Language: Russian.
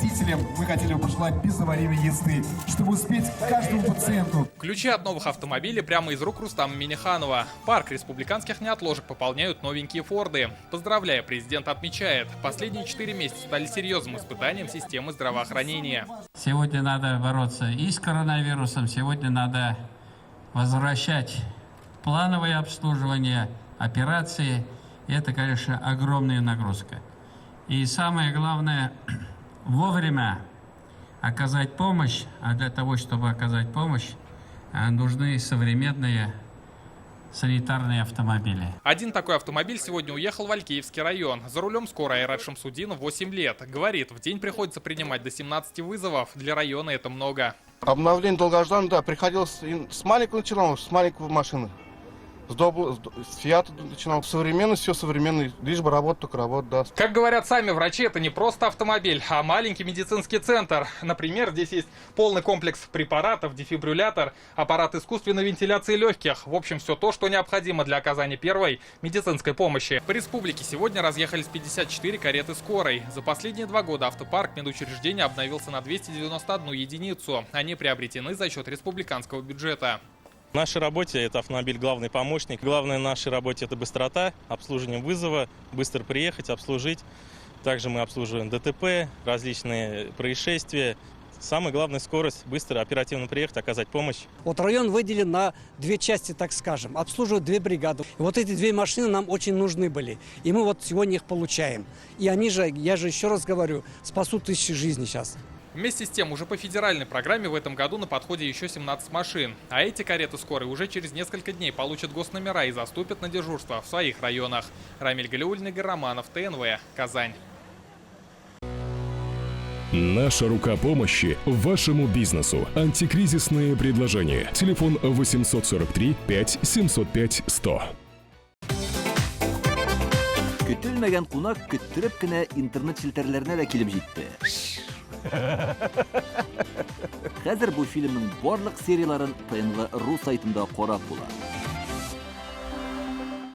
водителям мы хотели бы пожелать безаварийной езды, чтобы успеть к каждому пациенту. Ключи от новых автомобилей прямо из рук Рустама Минниханова. Парк республиканских неотложек пополняют новенькие Форды. Поздравляя, президент отмечает, последние 4 месяца стали серьезным испытанием системы здравоохранения. Сегодня надо бороться и с коронавирусом, сегодня надо возвращать плановое обслуживание, операции. И это, конечно, огромная нагрузка. И самое главное, вовремя оказать помощь, а для того, чтобы оказать помощь, нужны современные санитарные автомобили. Один такой автомобиль сегодня уехал в Алькеевский район. За рулем скорой Айрат Шамсудинов 8 лет. Говорит, в день приходится принимать до 17 вызовов. Для района это много. Обновление долгожданное, да, приходилось с маленького начинал, с маленького машины. С Фиата начинал. Современно, все современно, лишь бы работа, только работа, да. Как говорят сами врачи, это не просто автомобиль, а маленький медицинский центр. Например, здесь есть полный комплекс препаратов, дефибриллятор, аппарат искусственной вентиляции легких. В общем, все то, что необходимо для оказания первой медицинской помощи. По республике сегодня разъехались 54 кареты скорой. За последние 2 года автопарк медучреждения обновился на 291 единицу. Они приобретены за счет республиканского бюджета. В нашей работе это автомобиль главный помощник. Главное в нашей работе это быстрота, обслуживание вызова, быстро приехать, обслужить. Также мы обслуживаем ДТП, различные происшествия. Самая главная скорость, быстро, оперативно приехать, оказать помощь. Вот район выделен на 2 части, так скажем, обслуживают 2 бригады. И вот эти 2 машины нам очень нужны были. И мы вот сегодня их получаем. И они же, я же еще раз говорю, спасут тысячи жизней сейчас. Вместе с тем, уже по федеральной программе в этом году на подходе еще 17 машин. А эти кареты скорой уже через несколько дней получат госномера и заступят на дежурство в своих районах. Рамиль Галиуллин, Игорь Романов, ТНВ, Казань. Наша рука помощи вашему бизнесу. Антикризисные предложения. Телефон 843 5 705 100. Көтелмәгән кунак көттөреп кенә интернет челтәрләренә дә килеп җитте. Хәзер бу фильмның барлык серияларын ТНВ.ру сайтында карап була.